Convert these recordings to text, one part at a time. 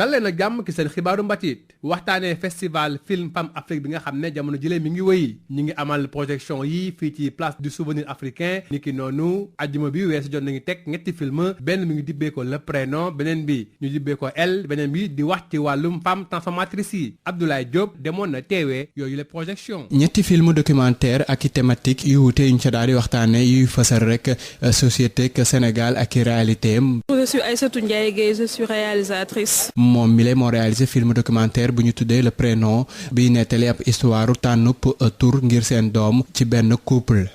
dal leen a jàmm ki seen xibaaru mbatit waxtaanee festival film PAM Afrique bi nga xam ne jamono jëlee mi ngi wëy ñi ngi amal projection yi fii ci place du souvenir africain niki noonu ajjuma bi weesu jot nañu teg ñetti film benn mi ngi dibbee ko Le Prénom beneen bi ñu dibbee ko Elle beneen bi di wax ci wàllum femme transformatrice yi Abdoulaye Diop demoon na teewee yooyu les projections. ñetti film documentaire ak i thématique yu wuute yu ñu ca daal di waxtaanee yuy fësal rek société ak Sénégal ak i réalité am. Je suis Aïssatou Ndiaye Gueye, je suis réalisatrice. moom mi moo réalisé film documentaire bu ñu tuddee Le Prénom bi nettali ab histoire tànnup tur ngir seen doom ci benn couple.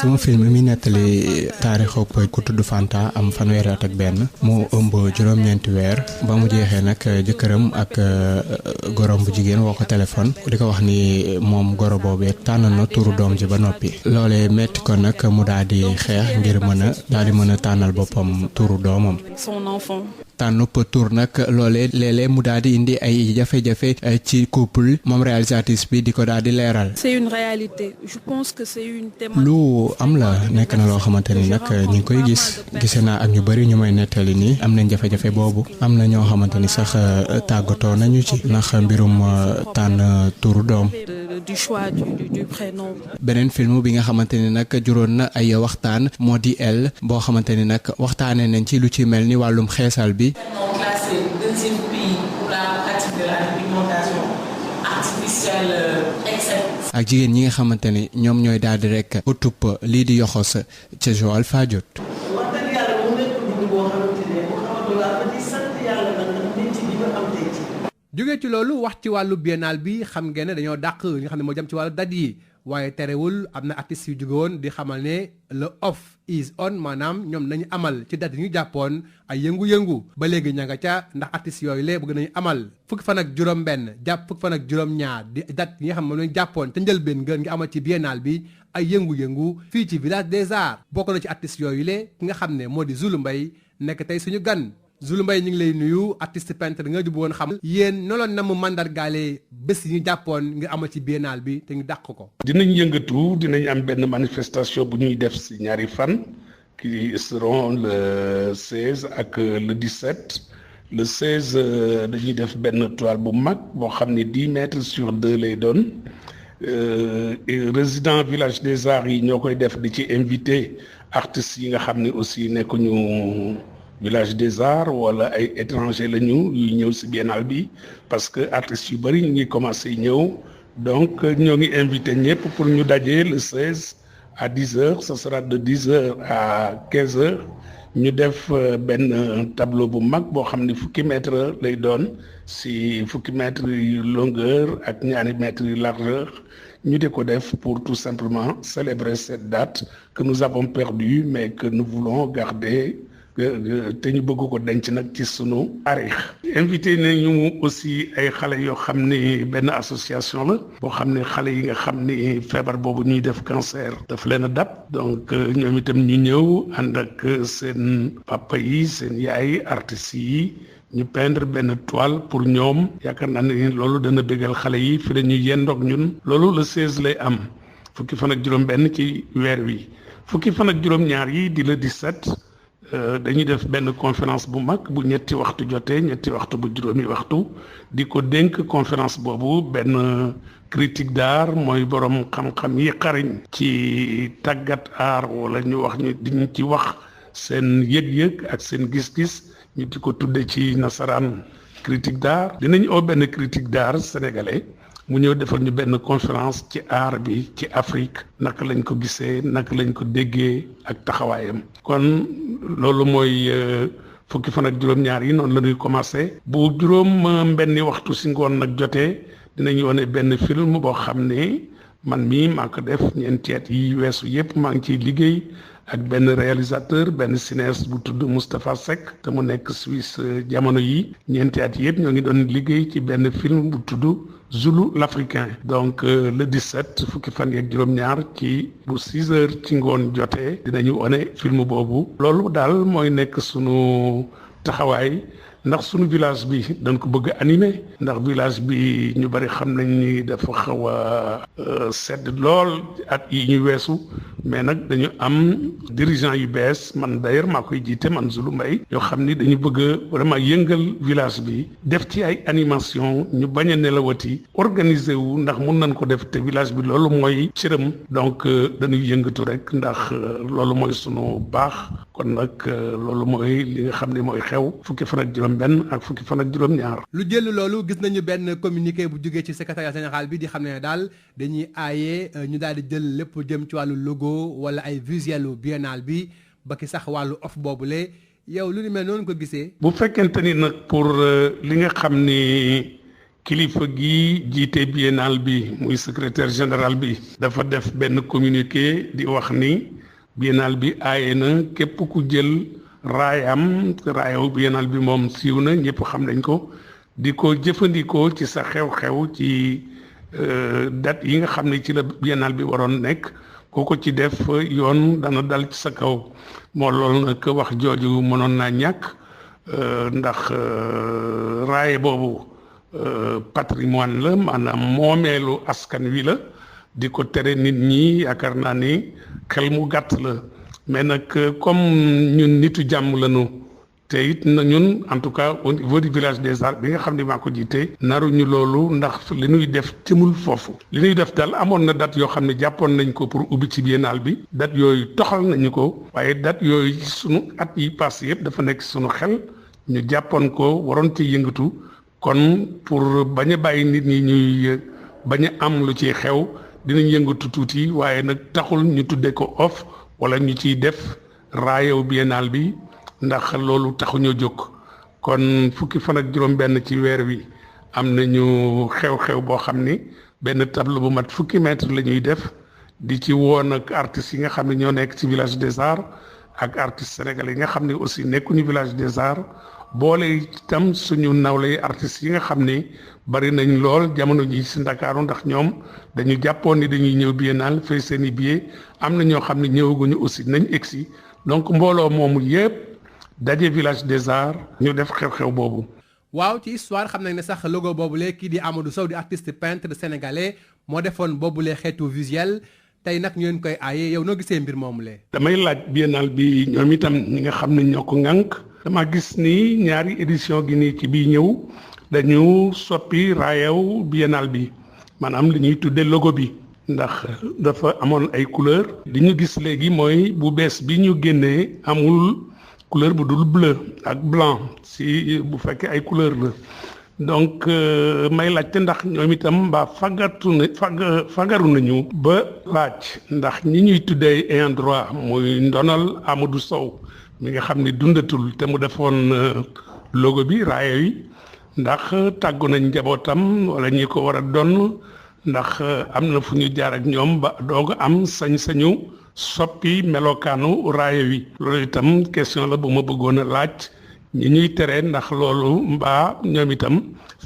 sama film mi nettali taarixu ku tudd Fanta am fanweeri at ak benn mu ëmb juróom-ñeenti weer ba mu jeexee nag jëkkëram ak gorom bu jigéen woo ko téléphone di ko wax ni moom goro boobee tànn na turu doom ji ba noppi loolee metti ko nag mu daal di xeex ngir mën a tànnal boppam turu doomam. tànnup tur nag loolee léeg-léeg mu daal di indi ay jafe-jafe ci couple moom réalisatrice bi di ko daal di leeral. C'est une réalité. Je pense que c'est une thématique. lu am la nekk na loo xamante ni nag ñu ngi koy gise naa ak ñu bëri ñu may nettali ni am nañ jafe-jafe boobu am na ñoo xamante ni sax tàggatoo nañu ci ndax mbirum tànn turu doom. Du choix du prénom. beneen film bi nga xamante ni nag juróon na ay waxtaan moo di Elle boo xamante ni nag waxtaanee nañ ci lu ci mel ni wàllum xeesal bi. classé deuxième pays pour la pratique de la pigmentation artificielle ak jigéen ñi nga xamante ni ñoom ñooy daal di rek utub lii di yoxos ca Joal Fadiouth. jóge ci loolu wax ci wàllu biennale bi xam ngeen ne dañoo dàq li nga xam ne moo jëm ci wàllu date yi waaye terewul am na artistes yu jóge woon di xamal ne le off is on maanaam ñoom nañu amal ci date yi ñu jàppoon ay yëngu-yëngu ba léegi ña nga ca ndax artistes yooyu lee bëgg nañu amal fukki fan ak juróom benn jàpp fukki fan ak juróom ñaar di date yi nga xam ne moom lañu jàppoon te njëlbeen ngeen ngi amal ci biennale bi ay yëngu-yëngu fii ci village des arts bokk na ci artistes yooyu lee ki nga xam ne moo di Zulu Mbaye nekk tey suñu gan Zulu Mbaye ñu ngi lay nuyu artiste peintre nga jub woon xam yéen noloon na mu mandargaale bés yi ñu jàppoon ngir amal ci biennale bi te ñu dàq ko. dinañ yëngatu dinañ am benn manifestation bu ñuy def ci ñaari fan qui seront le 16 ak le 17 le 16 dañuy def benn toile bu mag boo xam ne 10 mètres sur 2 lay doon résident village des arts yi ñoo koy def di ci invité artistes yi nga xam ne aussi nekkuñu village des arts wala ay étranger la ñu yuy ñëw ci biennale bi parce que artistes yu bëri ñu ngi commencé ñëw donc ñoo ngi invité ñëpp pour ñu daje le 16 à 10 heures ce sera de 10 heures à 15 heures ñu def benn tableau bu mag boo xam ne fukki mètre lay doon ci fukki mètre yu longueur ak ñaari mètres yu largeur ñu di ko def pour tout simplement célébrer cette date que nous avons perdue mais que nous voulons garder te ñu bëgg ko denc nag ci sunu taarix. invité nañu aussi ay xale yoo xam ne benn association la boo xam ne xale yi nga xam ne feebar boobu ñuy def cancer daf leen a dab donc ñoom itam ñu ñëw ànd ak seen papa yi seen yaay artistes yi ñu peindre benn toile pour ñoom yaakaar naa ne loolu dana bégal xale yi fi la ñuy yendoog ñun loolu le 16 lay am fukki fan ak juróom-benn ci weer wi fukki fan ak juróom-ñaar yi di le 17. dañuy def benn conférence bu mag bu ñetti waxtu jotee ñetti waxtu bu juróomi waxtu di ko dénk conférence boobu benn critique d'art mooy borom xam-xam yi xariñ ci tàggat art wala ñu wax ñu diñ ci wax seen yëg-yëg ak seen gis-gis ñu di ko tudde ci nasaraan critique d'art dinañ oo benn critique d'art sénégalais mu ñëw defal ñu benn conférence ci art bi ci Afrique naka lañ ko gisee naka lañ ko déggee ak taxawaayam kon loolu mooy fukki fan ak juróom-ñaar yi noonu la ñuy commencé bu juróom benni waxtu si ngoon nag jotee dinañ wane benn film boo xam ne man mii maa ko def ñeenti at yi weesu yépp maa ngi ciy liggéey ak benn réalisateur benn cinéaste bu tudd Moustapha Seck te mu nekk Suisse jamono yi ñeenti at yépp ñoo ngi doon liggéey ci benn film bu tudd Zulu l'Africain donc le 17 fukki fan yeeg juróom-ñaar ci bu 6 heures ci ngoon jotee dinañu wane film boobu loolu daal mooy nekk sunu taxawaay ndax sunu village bi dañ ko bëgg animer ndax village bi ñu bari xam nañ ni dafa xaw a sedd lool at yi ñu weesu mais nag dañu am dirigeant yu bees man d'ailleurs maa koy jiite man Zulu Mbaye yoo xam ni dañu bëgg a vraiment yëngal village bi def ci ay animation ñu bañ a nelawati organiser wu ndax mun nañ ko def te village bi loolu mooy cëram donc dañuy yëngatu rek ndax loolu mooy sunu baax kon nag loolu mooy li nga xam ne mooy xew fukki fan ak juróom-benn ak fukki fan ak juróom-ñaar. lu jël loolu gis nañu benn communiqué bu jógee ci secrétariat général bi di xam ne daal dañuy aaye ñu daal di jël lépp jëm ci wàllu logo wala ay visuelu biennale bi ba ki sax wàllu off boobule yow lu ni mel noonu ko gisee. bu fekkente ni nag pour li nga xam ni kilifa gi jiite biennale bi muy secrétaire général bi dafa def benn communiqué di wax ni biennale bi aaye na képp ku jël raayaw biennale bi moom siiw na ñëpp xam nañ ko di ko jëfandikoo ci sa xew-xew ci date yi nga xam ne ci la biennale bi waroon nekk koo ko ci def yoon dana dal ci sa kaw moo loolu nag wax jooju mënoon naa ñàkk ndax raaye boobu patrimoine la maanaam moomeelu askan wi la di ko tere nit ñi yaakaar naa ni xel mu gàtt la mais nag comme ñun nitu jàmm lañu te it na ñun en tout cas au niveau du village des arts bi nga xam ne maa ko jiite naruñu loolu ndax li ñuy def jëmul foofu li ñuy def daal amoon na date yoo xam ne jàppoon nañ ko pour ubbi ci biennale bi date yooyu toxal nañu ko waaye date yooyu sunu at yi passé yëpp dafa nekk sunu xel ñu jàppoon ko waroon ci yëngatu kon pour bañ a bàyyi nit ñi ñuy bañ a am lu ciy xew dinañ yëngatu tuuti waaye nag taxul ñu tuddee ko off wala ñu ciy def raayew biennale bi ndax loolu taxuñoo jóg kon fukki fan ak juróom-benn ci weer wi am nañu xew-xew boo xam ni benn tableau bu mat fukki mètre la ñuy def di ci woon ak artistes yi nga xam ne ñoo nekk ci village des arts ak artistes sénégalais yi nga xam ne aussi nekkuñu village des arts boole itam suñu nawlay artistes yi nga xam ni bari nañ lool jamono ji ci Ndakaaru ndax ñoom dañu jàppoon ni dañuy ñëw biennale fay seen i billet am na ñoo xam ne ñëwaguñu aussi nañ egsi donc mbooloo moomu yépp daje village des arts ñu def xew-xew boobu. waaw ci histoire xam nañ ne sax logo boobule kii di Amadou Sow di artiste peintre sénégalais moo defoon boobule xeetu visuel tey nag ñu leen koy aaye yow noo gisee mbir moomu damay laaj biennale bi ñoom itam ñi nga xam ne ñoo ko ŋànk dama gis ni ñaari édition gi nii ci bii ñëw dañu soppi raayaw biennale bi maanaam li ñuy tudde logo bi ndax dafa amoon ay couleur li ñu gis léegi mooy bu bees bi ñu génnee amul couleur bu dul bleu ak blanc si bu fekkee ay couleur la donc may laajte ndax ñoom itam mbaa fagaru nañu ba laaj ndax ñi ñuy tuddee ayant droit muy ndonal Amadou Sow mi nga xam ne dundatul te mu defoon logo bi raaya yi ndax tàggu nañ njabootam wala ñi ko war a donn ndax am na fu ñu jaar ak ñoom ba doog am sañ-sañu soppi melokaanu raaya wi loolu itam question la bu ma bëggoon a laaj ñi ñuy tere ndax loolu mbaa ñoom itam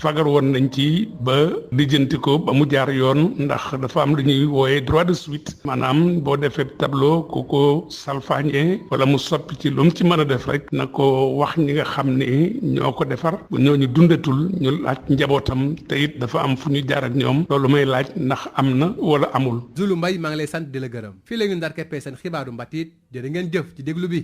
fagar woon nañ ci ba lijjanti ko ba mu jaar yoon ndax dafa am lu ñuy wooye droit de suite maanaam boo defee tableau ku ko salfaañee wala mu soppi ci lu mu ci mën a def rek na ko wax ñi nga xam ne ñoo ko defar bu ñooñu dundatul ñu laaj njabootam te it dafa am fu ñu jaar ak ñoom loolu may laaj ndax am na wala amul. Zulu Mbaye maa ngi lay sant di la gërëm fii la ñu ndar keppee seen xibaaru mbatit jërë ngeen jëf ci déglu bi.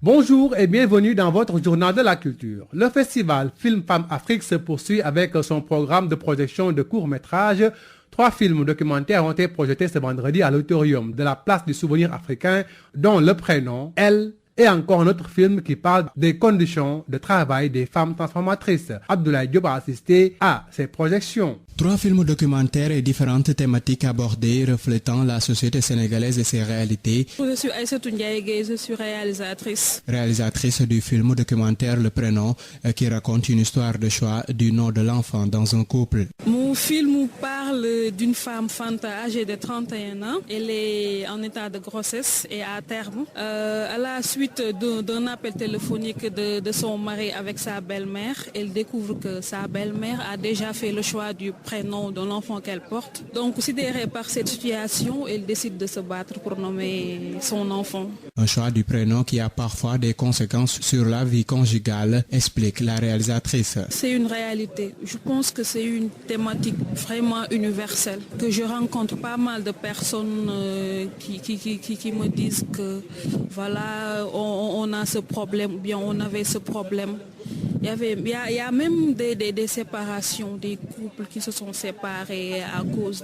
Bonjour et bienvenue dans votre journal de la culture. Le festival Film Femmes Afrique se poursuit avec son programme de projection de courts-métrages. 3 films documentaires ont été projetés ce vendredi à l'auditorium de la place du souvenir africain, dont Le Prénom, Elle, et encore un autre film qui parle des conditions de travail des femmes transformatrices. Abdoulaye Diop a assisté à ces projections. 3 films documentaires et différentes thématiques abordées reflétant la société sénégalaise et ses réalités. Je suis Aïssatou Ndiaye Gueye, je suis réalisatrice. Réalisatrice du film documentaire Le Prénom qui raconte une histoire de choix du nom de l'enfant dans un couple. Mon film parle parle d'une femme Fanta âgée de 31 ans. Elle est en état de grossesse et à terme. À la suite d'un appel téléphonique de son mari avec sa belle-mère, elle découvre que sa belle-mère a déjà fait le choix du prénom de l'enfant qu'elle porte. Donc, sidérée par cette situation, elle décide de se battre pour nommer son enfant. Un choix du prénom qui a parfois des conséquences sur la vie conjugale, explique la réalisatrice. C'est une réalité. Je pense que c'est une thématique vraiment universelle, que je rencontre pas mal de personnes qui me disent que voilà, on a ce problème ou bien on avait ce problème. Il y a même des séparations, des couples qui se sont séparés à cause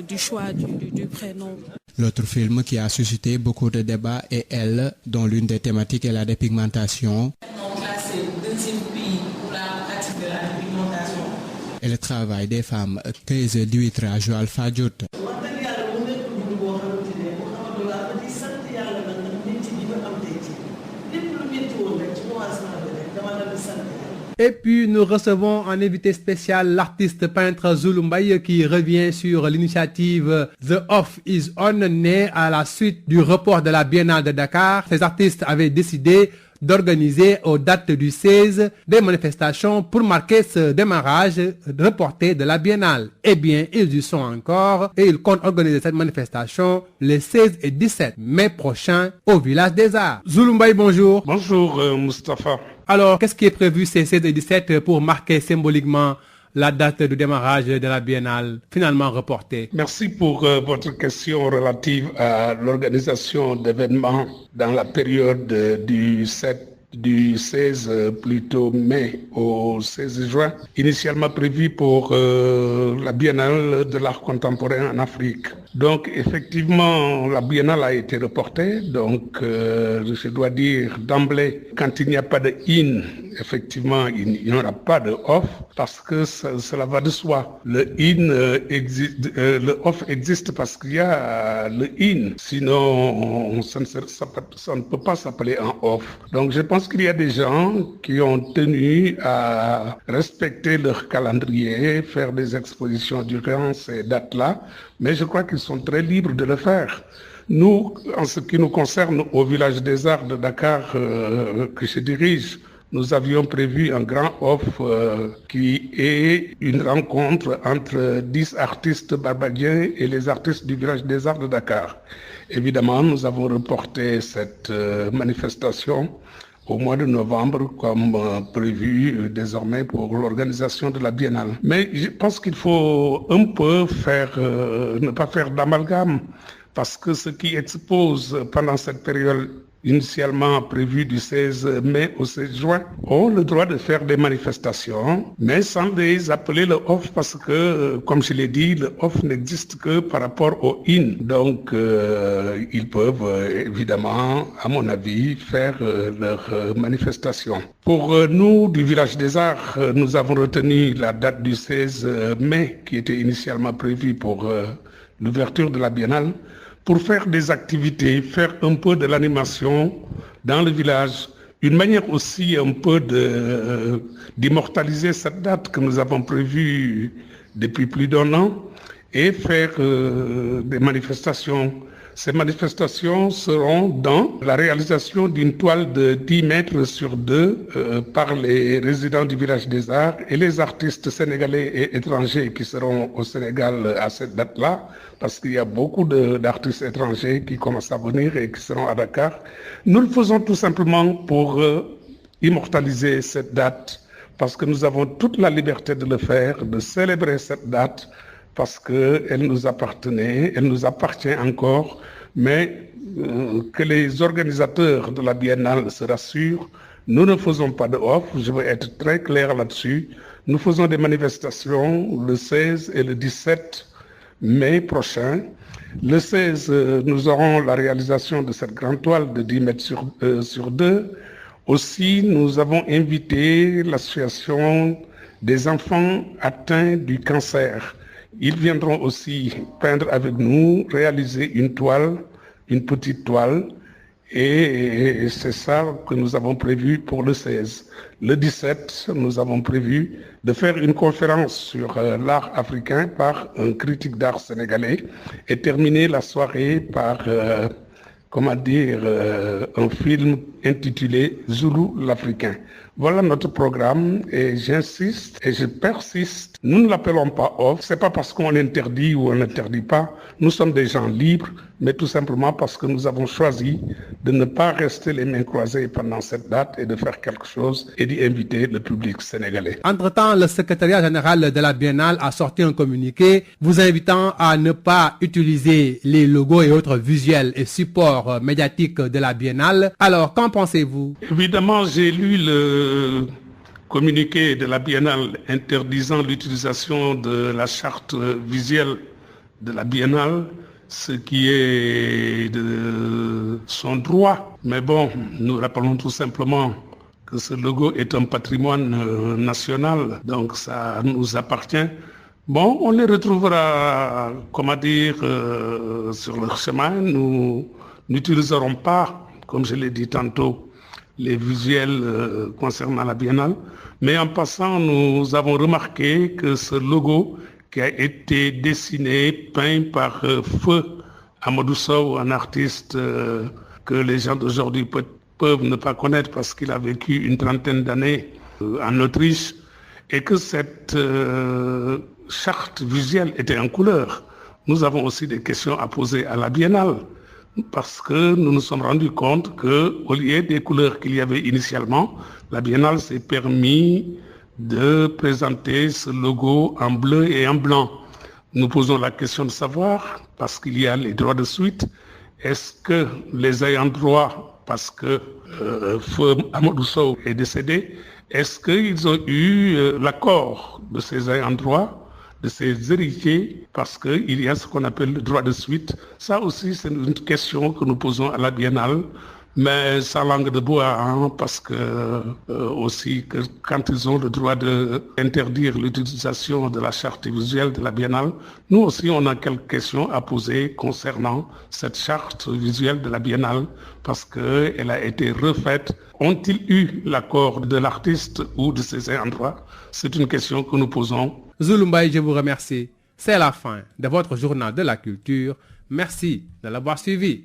du choix du prénom. L'autre film qui a suscité beaucoup de débats est Elle, dont l'une des thématiques est la dépigmentation. Donc là, c'est le deuxième pays pour la pratique de la dépigmentation. Et le travail des femmes. Keise Duitra Joal Fadjout. Et puis nous recevons en invité spécial l'artiste peintre Zulu Mbaye qui revient sur l'initiative The Off Is On, née à la suite du report de la Biennale de Dakar. Ces artistes avaient décidé d'organiser aux dates du 16 des manifestations pour marquer ce démarrage reporté de la Biennale. Eh bien, ils y sont encore et ils comptent organiser cette manifestation les 16 et 17 mai prochains au Village des Arts. Zulu Mbaye, bonjour. Bonjour Moustapha. Alors, qu'est-ce qui est prévu ces 16 et 17 pour marquer symboliquement la date du démarrage de la Biennale, finalement reportée? Merci pour votre question relative à l'organisation d'événements dans la période du 16 plutôt mai au 16 juin, initialement prévu pour la Biennale de l'art contemporain en Afrique. Donc effectivement, la Biennale a été reportée, donc je dois dire d'emblée, quand il n'y a pas de in, effectivement, il n'y aura pas de off, parce que cela va de soi. Le in existe, le off existe parce qu'il y a le in, sinon ça ne peut pas s'appeler un off. Donc je pense qu'il y a des gens qui ont tenu à respecter leur calendrier, faire des expositions durant ces dates-là, mais je crois qu'ils sont très libres de le faire. Nous, en ce qui nous concerne, au Village des Arts de Dakar que je dirige, nous avions prévu un grand off qui est une rencontre entre 10 artistes barbadiens et les artistes du Village des Arts de Dakar. Évidemment, nous avons reporté cette manifestation au mois de novembre comme prévu désormais pour l'organisation de la Biennale. Mais je pense qu'il faut un peu ne pas faire d'amalgame, parce que ceux qui exposent pendant cette période initialement prévue du 16 mai au 16 juin ont le droit de faire des manifestations, mais sans les appeler le off, parce que, comme je l'ai dit, le off n'existe que par rapport au in. Donc, ils peuvent évidemment, à mon avis, faire leurs manifestations. Pour nous, du Village des Arts, nous avons retenu la date du 16 mai, qui était initialement prévue pour l'ouverture de la Biennale, pour faire des activités, faire un peu de l'animation dans le village, une manière aussi un peu d'immortaliser cette date que nous avons prévue depuis plus d'1 an, et faire des manifestations. Ces manifestations seront dans la réalisation d'une toile de 10 mètres sur 2 par les résidents du Village des Arts et les artistes sénégalais et étrangers qui seront au Sénégal à cette date-là, parce qu'il y a beaucoup d'artistes étrangers qui commencent à venir et qui seront à Dakar. Nous le faisons tout simplement pour immortaliser cette date, parce que nous avons toute la liberté de le faire, de célébrer cette date, parce qu'elle nous appartenait, elle nous appartient encore, mais que les organisateurs de la Biennale se rassurent, nous ne faisons pas de off, je veux être très clair là-dessus. Nous faisons des manifestations le 16 et le 17 mai prochain. Le 16, nous aurons la réalisation de cette grande toile de 10 mètres sur 2. Aussi, nous avons invité l'association des enfants atteints du cancer. Ils viendront aussi peindre avec nous, réaliser une toile, une petite toile, Et c'est ça que nous avons prévu pour le 16. Le 17, nous avons prévu de faire une conférence sur l'art africain par un critique d'art sénégalais et terminer la soirée par, un film intitulé Zoulou l'Africain. Voilà notre programme et j'insiste et je persiste. Nous ne l'appelons pas off. C'est pas parce qu'on interdit ou on n'interdit pas. Nous sommes des gens libres, mais tout simplement parce que nous avons choisi de ne pas rester les mains croisées pendant cette date et de faire quelque chose et d'y inviter le public sénégalais. Entre-temps, le secrétariat général de la Biennale a sorti un communiqué vous invitant à ne pas utiliser les logos et autres visuels et supports médiatiques de la Biennale. Alors, qu'en pensez-vous? Évidemment, j'ai lu le communiqué de la Biennale interdisant l'utilisation de la charte visuelle de la Biennale, ce qui est de son droit. Mais bon, nous rappelons tout simplement que ce logo est un patrimoine national, donc ça nous appartient. Bon, on les retrouvera, sur leur chemin. Nous n'utiliserons pas, comme je l'ai dit tantôt, les visuels concernant la Biennale. Mais en passant, nous avons remarqué que ce logo qui a été dessiné, peint par Feu Amadou Sow, un artiste que les gens d'aujourd'hui peuvent ne pas connaître parce qu'il a vécu une trentaine d'années en Autriche, et que cette charte visuelle était en couleur. Nous avons aussi des questions à poser à la Biennale, parce que nous nous sommes rendus compte qu'au lieu des couleurs qu'il y avait initialement, la Biennale s'est permis de présenter ce logo en bleu et en blanc. Nous posons la question de savoir, parce qu'il y a les droits de suite, est-ce que les ayants droit, parce que Feu Amadou Sow est décédé, est-ce qu'ils ont eu l'accord de ces ayants droit, de ses héritiers, parce qu'il y a ce qu'on appelle le droit de suite. Ça aussi, c'est une question que nous posons à la Biennale, mais sans langue de bois, parce que aussi que quand ils ont le droit d'interdire l'utilisation de la charte visuelle de la Biennale, nous aussi on a quelques questions à poser concernant cette charte visuelle de la Biennale, parce qu'elle a été refaite. Ont-ils eu l'accord de l'artiste ou de ses ayants droit? C'est une question que nous posons. Zoulou Mbaye, je vous remercie. C'est la fin de votre journal de la culture. Merci de l'avoir suivi.